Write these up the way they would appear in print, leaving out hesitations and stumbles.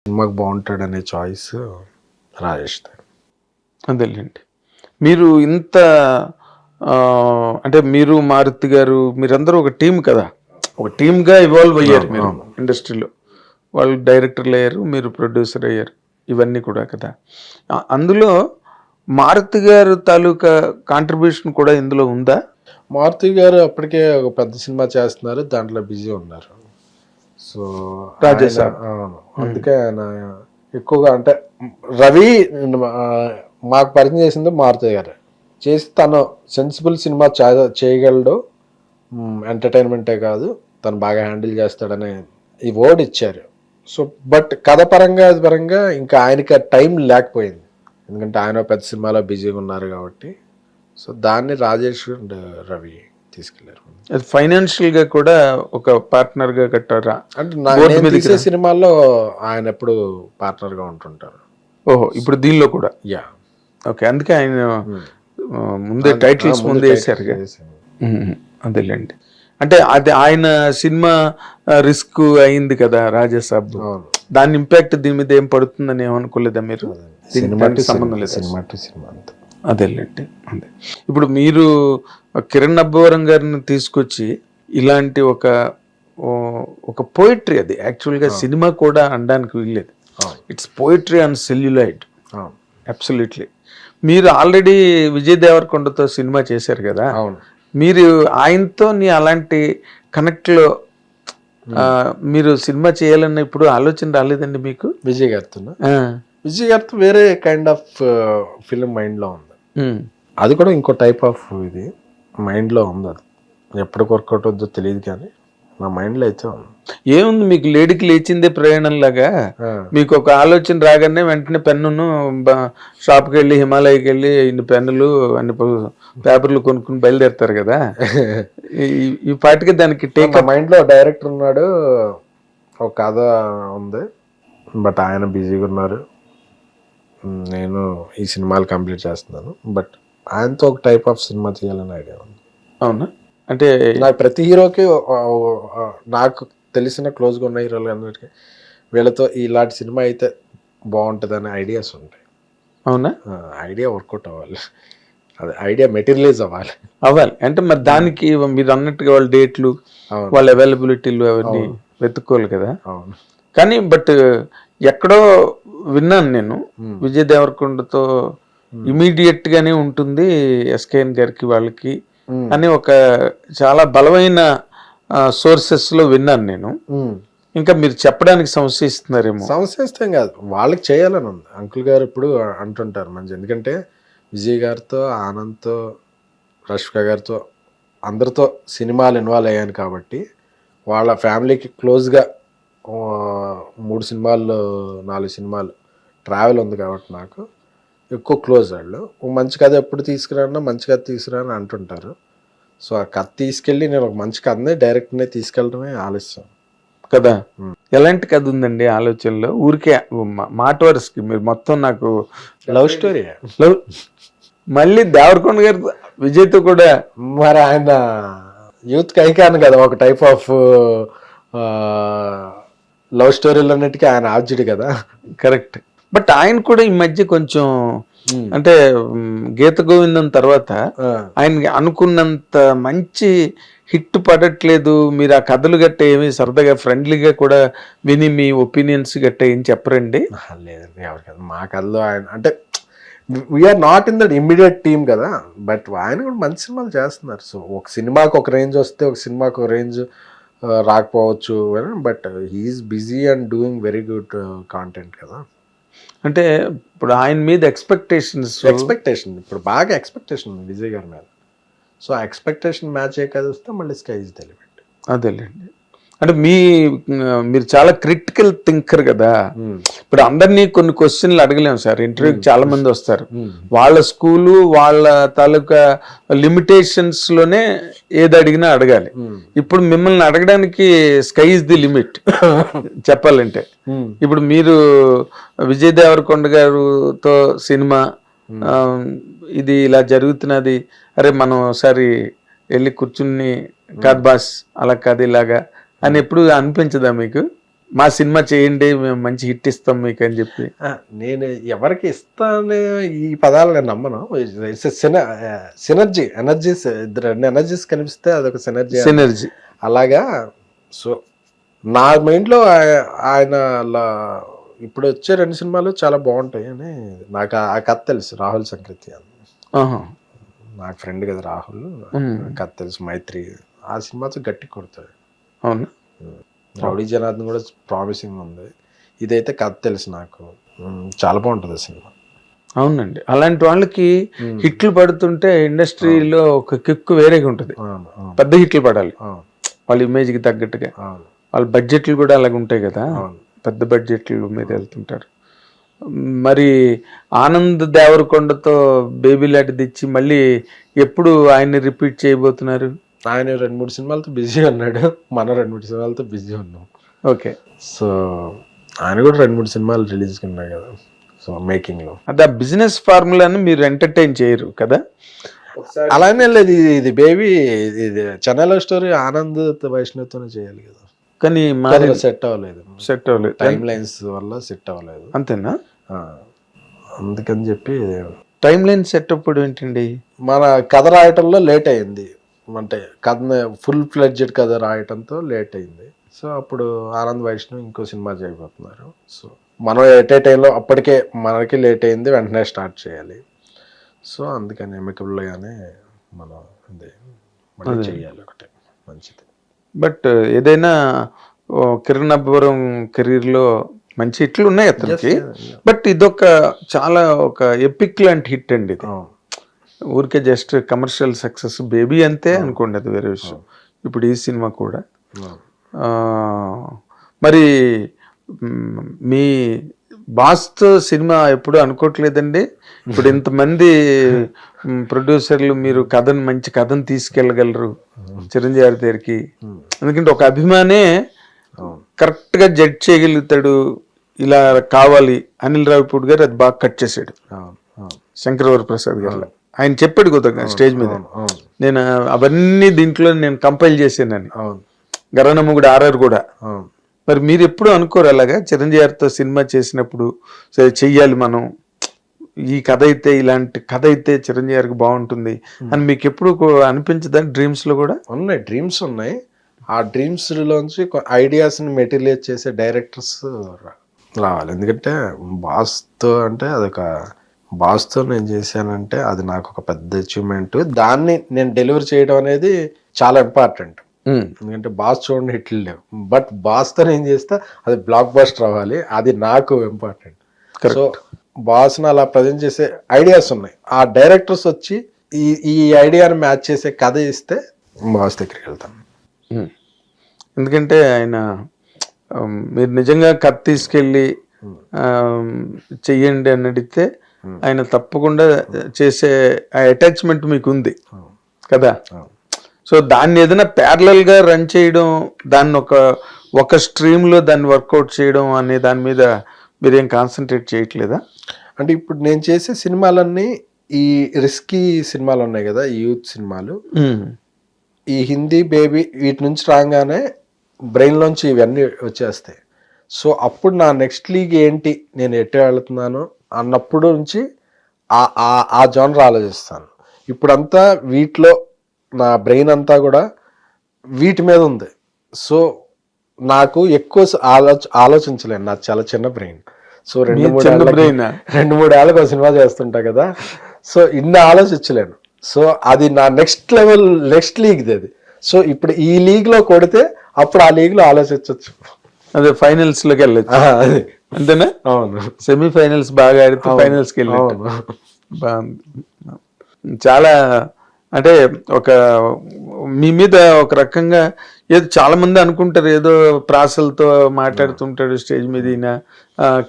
సినిమాకి బాగుంటాడనే చాయిస్ రాజేష్. అదేలేండి. మీరు ఇంత అంటే మీరు మారుతి గారు మీరందరూ ఒక టీం కదా, ఒక టీమ్గా ఇవాల్వ్ అయ్యారు మీరు ఇండస్ట్రీలో. వాళ్ళు డైరెక్టర్లు అయ్యారు, మీరు ప్రొడ్యూసర్ అయ్యారు, ఇవన్నీ కూడా కదా. అందులో మారుతి గారు తాలూకా కాంట్రిబ్యూషన్ కూడా ఇందులో ఉందా? మారుతి గారు అప్పటికే ఒక పెద్ద సినిమా చేస్తున్నారు, దాంట్లో బిజీ ఉన్నారు. సో రాజేసాబ్. అందుకే ఆయన ఎక్కువగా అంటే రవి మాకు పరిచయం చేసింది మారుతి గారు. చేసి తను సెన్సిబుల్ సినిమా చేయగలడు, ఎంటర్టైన్మెంటే కాదు తను బాగా హ్యాండిల్ చేస్తాడనే ఈ వర్డ్ ఇచ్చారు. సో బట్ కథ పరంగా అది పరంగా ఇంకా ఆయనకి టైం లేకపోయింది, ఎందుకంటే ఆయన పెద్ద సినిమాలో బిజీగా ఉన్నారు కాబట్టి. సో దాన్ని రాజేష్ అండ్ రవి తీసుకెళ్లారు. ఫైనాన్షియల్ గా కూడా ఒక పార్ట్నర్ గా కట్టారా? అంటే తీసే సినిమాల్లో ఆయన ఎప్పుడు పార్ట్నర్ గా ఉంటుంటారు. ఓహో, ఇప్పుడు దీనిలో కూడా? Yeah, okay. అందుకే ఆయన ముందే టైటిల్స్ ముందే వేసారు. అదేలేండి. అంటే అది ఆయన సినిమా రిస్క్ అయింది కదా రాజాసాబ్, దాని ఇంపాక్ట్ దీని మీద ఏం పడుతుందని ఏమనుకోలేదా మీరు? సంబంధం లేదు, సినిమా టు సినిమా అంతే. అదేలేండి. అదే ఇప్పుడు మీరు కిరణ్ అబ్బవరం గారిని తీసుకొచ్చి ఇలాంటి ఒక పోయిటరీ, అది యాక్చువల్గా సినిమా కూడా అనడానికి వీల్లేదు, it's poetry on celluloid. Absolutely. మీరు ఆల్రెడీ విజయ్ దేవరకొండతో సినిమా చేశారు కదా, మీరు ఆయనతో అలాంటి కనెక్ట్లో మీరు సినిమా చేయాలన్న ఇప్పుడు ఆలోచన రాలేదండి మీకు? విజయ్ గారితో వేరే కైండ్ ఆఫ్ ఫిలిం మైండ్లో ఉంది, అది కూడా ఇంకో టైప్ ఆఫ్ ఇది మైండ్లో ఉంది. అది ఎప్పుడు వర్కౌట్ అవుతుందో తెలియదు కానీ నా మైండ్లో అయితే ఉంది. ఏముంది మీకు, లేడీకి లేచిందే ప్రయాణంలాగా మీకు ఒక ఆలోచన రాగానే వెంటనే పెన్నును షాప్కి వెళ్ళి హిమాలయకి వెళ్ళి ఇన్ని పెన్నులు అన్ని పేపర్లు కొనుక్కుని బయలుదేరుతారు కదా. ఈ పాటికి దానికి టేక్ మైండ్లో డైరెక్టర్ ఉన్నాడు, ఒక కథ ఉంది, బట్ ఆయన బిజీగా ఉన్నారు, నేను ఈ సినిమాలు కంప్లీట్ చేస్తున్నాను. బట్ ఆయనతో ఒక టైప్ ఆఫ్ సినిమా చేయాలని ఐడియా ఉంది. అవునా? అంటే నాకు ప్రతి హీరోకి, నాకు తెలిసిన క్లోజ్గా ఉన్న హీరోలు అందరికీ వీళ్ళతో ఇలాంటి సినిమా అయితే బాగుంటుంది అనే ఐడియాస్ ఉంటాయి. అవునా? ఐడియా వర్కౌట్ అవ్వాలి, అదే ఐడియా మెటీరియలైజ్ అవ్వాలి. అంటే మరి దానికి మీరు అన్నట్టుగా వాళ్ళ డేట్లు, వాళ్ళ అవైలబిలిటీలు అవన్నీ వెతుక్కోవాలి కదా. అవును. కానీ బట్ ఎక్కడో విన్నాను నేను, విజయ్ దేవరకొండతో ఇమీడియట్ గానే ఉంటుంది ఎస్కేఎన్ గారికి వాళ్ళకి అని ఒక చాలా బలమైన సోర్సెస్ లో విన్నాను నేను. ఇంకా మీరు చెప్పడానికి సంశయిస్తున్నారేమో? సంశయిస్తాం కాదు, వాళ్ళకి చేయాలని ఉంది. అంకుల్ గారు ఇప్పుడు అంటుంటారు మంచి, ఎందుకంటే విజయ్ గారితో, ఆనంద్తో, రష్మిక గారితో అందరితో సినిమాలు ఇన్వాల్వ్ అయ్యాను కాబట్టి వాళ్ళ ఫ్యామిలీకి క్లోజ్గా 3 సినిమాలు 4 సినిమాలు ట్రావెల్ ఉంది కాబట్టి నాకు ఎక్కువ క్లోజ్. వాళ్ళు మంచి కథ ఎప్పుడు తీసుకురానా, మంచి కథ తీసుకురా అని అంటుంటారు. సో ఆ కథ తీసుకెళ్ళి నేను ఒక మంచి కథనే డైరెక్ట్నే తీసుకెళ్ళడమే ఆలస్యం కదా. ఎలాంటి కథ ఉందండి ఆలోచనలో? ఊరికే మాట వరుసకి మీరు మొత్తం నాకు లవ్ స్టోరీ. మళ్ళీ దేవరకొండ గారు విజయ్తో కూడా మరి ఆయన యూత్కి ఐకాన్ కదా, ఒక టైప్ ఆఫ్ లవ్ స్టోరీలు అన్నిటికీ ఆయన ఆబ్జెక్ట్ కదా. కరెక్ట్. బట్ ఆయన కూడా ఈ మధ్య కొంచెం అంటే గీత గోవిందం తర్వాత ఆయన అనుకున్నంత మంచి హిట్ పడట్లేదు. మీరు ఆ కథలు గట్ట ఏమి సరదాగా ఫ్రెండ్లీగా కూడా విని మీ ఒపీనియన్స్ గట్ట ఏం చెప్పరండి? లేదండి, ఎవరికైనా మా కథలో ఆయన అంటే we are not in that immediate team కదా, బట్ ఆయన కూడా మంచి సినిమాలు చేస్తున్నారు. సో ఒక సినిమాకి ఒక రేంజ్ వస్తే ఒక సినిమాకి ఒక రేంజ్ రాకపోవచ్చు, but he is busy and doing very good content కదా. అంటే ఇప్పుడు ఆయన మీద ఎక్స్పెక్టేషన్ ఇప్పుడు బాగా ఎక్స్పెక్టేషన్ ఉంది విజయ్ గారి మీద. సో ఆ ఎక్స్పెక్టేషన్ మ్యాచ్ అయ్యే కదా వస్తే మళ్ళీ స్కై ఇస్ ద లిమిట్. అదేలేండి. అంటే మీరు చాలా క్రిటికల్ థింకర్ కదా. ఇప్పుడు అందరినీ కొన్ని క్వశ్చన్లు అడగలేము సార్, ఇంటర్వ్యూకి చాలా మంది వస్తారు, వాళ్ళ స్కూలు వాళ్ళ తాలూకా లిమిటేషన్స్ లోనే ఏది అడిగినా అడగాలి. ఇప్పుడు మిమ్మల్ని అడగడానికి స్కై ఇస్ ది లిమిట్ చెప్పాలంటే. ఇప్పుడు మీరు విజయ్ దేవరకొండ గారితో సినిమా ఇది ఇలా జరుగుతున్నది, అరే మనం ఒకసారి వెళ్ళి కూర్చుని కాదు బాస్ అలా కాదు ఇలాగా అని ఎప్పుడు అనిపించదా మీకు? మా సినిమా చేయండి మేము మంచి హిట్ ఇస్తాం మీకు అని చెప్పి? నేను ఎవరికి ఇస్తానే ఈ పదాలు నేను నమ్మను. సినర్జీ ఎనర్జీస్, రెండు ఎనర్జీస్ కనిపిస్తే అదొక సినర్జీ. అలాగా. సో నా మైండ్లో ఆయన ఇప్పుడు వచ్చే 2 సినిమాలు చాలా బాగుంటాయి అని నాకు ఆ కథ తెలుసు. రాహుల్ సంకృతి అని నాకు ఫ్రెండ్ కదా రాహుల్, కథ తెలుసు. మైత్రి ఆ సినిమాతో గట్టి కొడతాడు. అవును. రౌడీ జనార్దన్ కూడా ప్రామిసింగ్ ఉంది. ఇదైతే కథ తెలుసు నాకు. చాలా బాగుంటుంది సినిమా. అవునండి, అలాంటి వాళ్ళకి హిట్లు పడుతుంటే ఇండస్ట్రీలో ఒక కిక్కు వేరేగా ఉంటుంది. పెద్ద హిట్లు పడాలి వాళ్ళ ఇమేజ్కి తగ్గట్టుగా. వాళ్ళ బడ్జెట్లు కూడా అలాగే ఉంటాయి కదా, పెద్ద బడ్జెట్ల మీద వెళ్తుంటారు. మరి ఆనంద్ దేవరకొండతో బేబీ లాంటి తెచ్చి మళ్ళీ ఎప్పుడు ఆయన్ని రిపీట్ చేయబోతున్నారు? ఆయన 2-3 సినిమాలతో బిజీ ఉన్నాడు, మనం 2-3 సినిమాలతో బిజీ ఉన్నాం. ఓకే. సో ఆయన కూడా 2-3 సినిమాలు రిలీజ్ ఉన్నాయి కదా, సో మేకింగ్ లో. అదే బిజినెస్ ఫార్ములాని మీరు ఎంటర్టైన్ చేయరు కదా? అలానే లేదు. ఇది బేబీ, ఇది చెన్నైలో స్టోరీ ఆనంద్ వైష్ణవ్తోనే చేయాలి కదా, కానీ సెట్ అవ్వలేదు. టైం లైన్స్ వల్ల సెట్ అవ్వలేదు. అంతేనా? అందుకని చెప్పి టైం లైన్ సెట్ అప్పుడు ఏంటండి, మన కథ రాయటంలో లేట్ అయింది. అంటే కథ ఫుల్ ఫ్లెడ్జెడ్ కథ రాయటంతో లేట్ అయింది. సో అప్పుడు ఆనంద్ వైష్ణవ్ ఇంకో సినిమా చేయబోతున్నారు. సో మనం ఎట్ ఏ టైంలో అప్పటికే మనకి లేట్ అయింది, వెంటనే స్టార్ట్ చేయాలి. సో అందుకని ఎమికబుల్గానే మనం మళ్ళీ చేయాలి ఒకటి మంచిది. బట్ ఏదైనా కిరణ్ అబ్బవరం కెరీర్లో మంచి హిట్లు ఉన్నాయి అతనికి. బట్ ఇదొక చాలా ఒక ఎపిక్ లాంటి హిట్ అండి ఇది. ఊరికే జస్ట్ కమర్షియల్ సక్సెస్. బేబీ అంతే అనుకోండి, అది వేరే విషయం. ఇప్పుడు ఈ సినిమా కూడా మరి మీ బాస్తో సినిమా ఎప్పుడు అనుకోవట్లేదండి? ఇప్పుడు ఇంతమంది ప్రొడ్యూసర్లు, మీరు కథను మంచి కథను తీసుకెళ్ళగలరు చిరంజీవి గారి దగ్గరికి. ఎందుకంటే ఒక అభిమానే కరెక్ట్గా జడ్జ్ చేయగలుగుతాడు, ఇలా కావాలి. అనిల్ రావిపూడి గారు అది బాగా కట్ చేశాడు. శంకరవర ప్రసాద్ గారు ఆయన చెప్పాడు కొద్దిగా స్టేజ్ మీద, నేను అవన్నీ దీంట్లో నేను కంపైల్ చేసానని. గరణమ్మ ఆర్ఆర్ కూడా. మరి మీరు ఎప్పుడు అనుకోరు అలాగా చిరంజీవి గారితో సినిమా చేసినప్పుడు సరే చెయ్యాలి మనం, ఈ కథ అయితే, ఇలాంటి కథ అయితే చిరంజీవి గారికి బాగుంటుంది అని మీకు ఎప్పుడు అనిపించదా? డ్రీమ్స్ లో కూడా ఉన్నాయి, డ్రీమ్స్ ఉన్నాయి. ఆ డ్రీమ్స్ లోంచి ఐడియాస్ ని మెటీరియలైజ్ చేసే డైరెక్టర్స్ రావాలి. ఎందుకంటే బాస్తో అంటే అదొక బాస్తో నేను చేశానంటే అది నాకు ఒక పెద్ద అచీవ్మెంట్. దాన్ని నేను డెలివరీ చేయడం అనేది చాలా ఇంపార్టెంట్. ఎందుకంటే బాస్ చూడండి హిట్లు లేవు, బట్ బాస్తో నేను చేస్తే అది బ్లాక్ బస్టర్ అవ్వాలి, అది నాకు ఇంపార్టెంట్. సో బాస్ని అలా ప్రజెంట్ చేసే ఐడియాస్ ఉన్నాయి. ఆ డైరెక్టర్స్ వచ్చి ఈ ఐడియాని మ్యాచ్ చేసే కథ ఇస్తే బాస్ దగ్గరికి వెళ్తాను. ఎందుకంటే ఆయన మీరు నిజంగా కథ తీసుకెళ్ళి చెయ్యండి అని అడిగితే ఆయన తప్పకుండా చేసే అటాచ్మెంట్ మీకు ఉంది కదా. సో దాన్ని ఏదైనా ప్యారలల్ గా రన్ చేయడం, దాన్ని ఒక స్ట్రీమ్ లో దాన్ని వర్కౌట్ చేయడం అనే దాని మీద మీరేం కాన్సన్ట్రేట్ చేయట్లేదా? అంటే ఇప్పుడు నేను చేసే సినిమాలన్నీ ఈ రిస్కీ సినిమాలు ఉన్నాయి కదా, ఈ యూత్ సినిమాలు, ఈ హిందీ బేబీ వీటి నుంచి రాగానే బ్రెయిన్ లోంచి ఇవన్నీ వచ్చేస్తాయి. సో అప్పుడు నా నెక్స్ట్ లీగ్ ఏంటి, నేను ఎట్టే వెళుతున్నాను అన్నప్పుడు నుంచి ఆ జోనర్ ఆలోచిస్తాను. ఇప్పుడంతా వీటిలో నా బ్రెయిన్ అంతా కూడా వీటి మీద ఉంది. సో నాకు ఎక్కువ ఆలోచించలేను, నాకు చాలా చిన్న బ్రెయిన్. సో 2-3 ఏళ్ళకి ఒక సినిమా చేస్తుంటా కదా, సో ఇన్ని ఆలోచించలేను. సో అది నా నెక్స్ట్ లెవెల్, నెక్స్ట్ లీగ్ అది. సో ఇప్పుడు ఈ లీగ్ లో కొడితే అప్పుడు ఆ లీగ్ లో ఆలోచించవచ్చు. అదే ఫైనల్స్ లోకి వెళ్ళచ్చు, అంతేనా? అవును, సెమీఫైనల్స్ బాగా ఆడితే ఫైనల్స్కి వెళ్ళాను. బాగుంది. చాలా అంటే ఒక మీ మీద ఒక రకంగా ఏదో చాలా మంది అనుకుంటారు, ఏదో ప్రాసలతో మాట్లాడుతుంటాడు స్టేజ్ మీద, ఈయన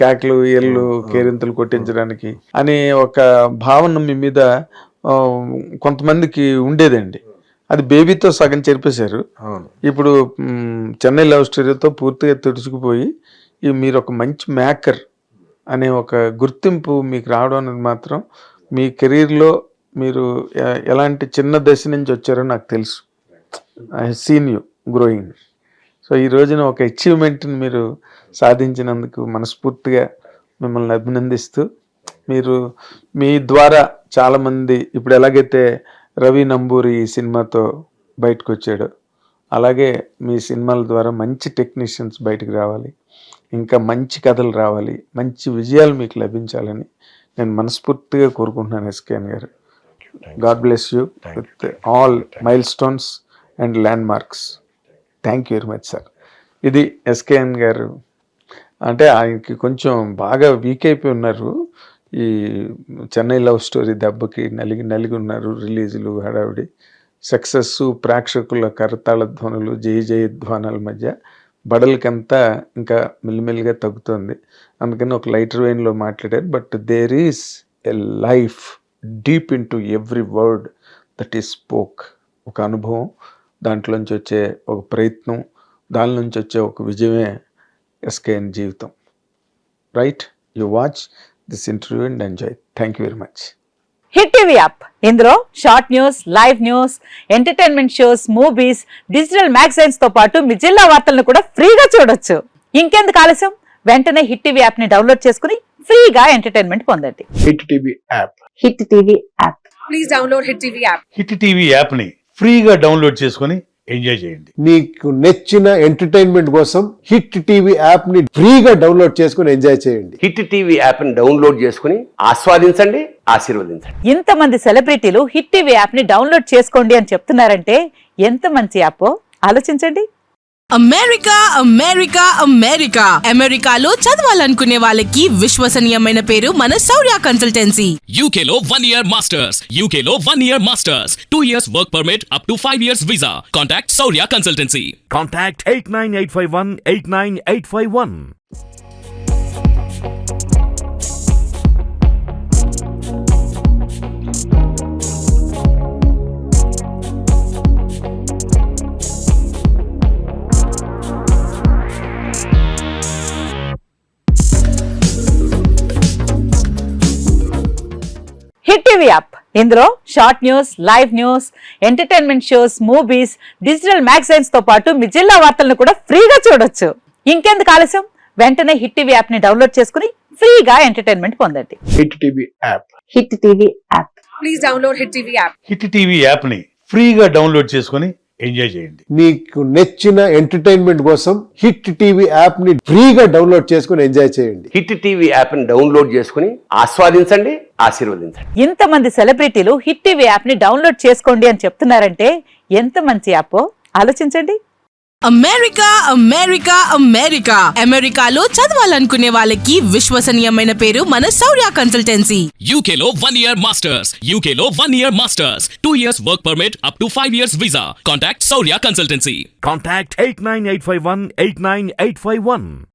కేకలు ఎల్లు కేరింతలు కొట్టించడానికి అనే ఒక భావన మీ మీద కొంతమందికి ఉండేదండి. అది బేబీతో సగం చెరిపేశారు. ఇప్పుడు చెన్నై లవ్ స్టోరీతో పూర్తిగా తుడుచుకుపోయి మీరు ఒక మంచి మేకర్ అనే ఒక గుర్తింపు మీకు రావడం అనేది మాత్రం మీ కెరీర్లో మీరు ఎలాంటి చిన్న దశ నుంచి వచ్చారో నాకు తెలుసు. I have seen you growing. So so ఈ రోజున ఒక అచీవ్మెంట్ని మీరు సాధించినందుకు మనస్ఫూర్తిగా మిమ్మల్ని అభినందిస్తూ, మీరు మీ ద్వారా చాలామంది ఇప్పుడు ఎలాగైతే రవి నంబూరి ఈ సినిమాతో బయటకు వచ్చాడో, అలాగే మీ సినిమాల ద్వారా మంచి టెక్నీషియన్స్ బయటకు రావాలి, ఇంకా మంచి కథలు రావాలి, మంచి విజయాలు మీకు లభించాలని నేను మనస్ఫూర్తిగా కోరుకుంటున్నాను ఎస్కేఎన్ గారు. God bless you with all mile stones and land marks. Thank you very much sir. ఇది ఎస్కేఎన్ గారు. అంటే ఆయనకి కొంచెం బాగా వీక్ అయిపోయి ఉన్నారు. ఈ చెన్నై లవ్ స్టోరీ దెబ్బకి నలిగి ఉన్నారు. రిలీజులు హడావిడి, సక్సెస్, ప్రేక్షకుల కరతాళ ధ్వనులు, జయధ్వానాల మధ్య బడలకంతా ఇంకా మెల్లిమెల్లిగా తగ్గుతుంది. అందుకని ఒక లైటర్ వెయిన్లో మాట్లాడారు. But there is a life deep into every word that is spoke. ఒక అనుభవం, దాంట్లోంచి వచ్చే ఒక ప్రయత్నం, దాని నుంచి వచ్చే ఒక విజయమే ఎస్కేఎన్ జీవితం. Right? You watch this interview and enjoy. Thank you very much. Hit TV app, ఇందులో short news, live news, entertainment shows, movies, digital magazines తో పాటు మీ జిల్లా వార్తలను కూడా ఫ్రీగా చూడొచ్చు. ఇంకెందుకు ఆలస్యం, వెంటనే హిట్ టీవీ యాప్ ని డౌన్లోడ్ చేసుకుని ఫ్రీగా ఎంటర్టైన్మెంట్ పొందండి. Hit TV app. Hit TV app. Please download hit TV app. Hit TV యాప్ని ఫ్రీగా డౌన్లోడ్ చేసుకొని ఎంజాయ్ చేయండి. మీకు నచ్చిన ఎంటర్టైన్మెంట్ కోసం హిట్ టీవీ యాప్ ని ఫ్రీగా డౌన్లోడ్ చేసుకుని ఎంజాయ్ చేయండి. హిట్ టీవీ యాప్ ని డౌన్లోడ్ చేసుకుని ఆస్వాదించండి, ఆశీర్వదించండి. ఇంతమంది సెలబ్రిటీలు హిట్ టీవీ యాప్ ని డౌన్లోడ్ చేసుకోండి అని చెప్తున్నారంటే ఎంత మంచి యాప్ ఆలోచించండి. అమెరికా అమెరికా అమెరికా అమెరికాలో చదవాలనుకునే వాళ్ళకి విశ్వసనీయమైన పేరు మన శౌర్య కన్సల్టెన్సీ. UK లో 1 year masters. UK లో 1 year masters. 2 years work permit up to 5 years visa. Contact Saurya Consultancy. Contact 89851 89851. Hit TV app, ఇందులో short news, live news, entertainment shows, movies, digital magazines తో పాటు మీ జిల్లా వార్తలను కూడా ఫ్రీగా చూడొచ్చు. ఇంకెందుకు ఆలస్యం, వెంటనే హిట్ టీవీ యాప్ ని డౌన్లోడ్ చేసుకుని ఫ్రీగా ఎంటర్టైన్మెంట్ పొందండి. Hit TV app. Hit TV app. Please download hit TV app. Hit TV యాప్ని ఫ్రీగా డౌన్లోడ్ చేసుకొని ఎంజాయ్ చేయండి. మీకు నచ్చిన ఎంటర్టైన్మెంట్ కోసం హిట్ టీవీ యాప్ ని ఫ్రీగా డౌన్లోడ్ చేసుకుని ఎంజాయ్ చేయండి. హిట్ టీవీ యాప్ ని డౌన్లోడ్ చేసుకుని ఆస్వాదించండి, ఆశీర్వదించండి. ఇంతమంది సెలబ్రిటీలు హిట్ టీవీ యాప్ ని డౌన్లోడ్ చేసుకోండి అని చెప్తున్నారంటే ఎంత మంచి యాప్ ఆలోచించండి. అమెరికా అమెరికా అమెరికా అమెరికాలో చదవాలనుకునే వాళ్ళకి విశ్వసనీయమైన పేరు మన శౌర్య కన్సల్టెన్సీ. UK లో 1 year masters. UK లో 1 year masters. 2 years work permit up to 5 years visa. Contact Saurya Consultancy. Contact 89851 89851.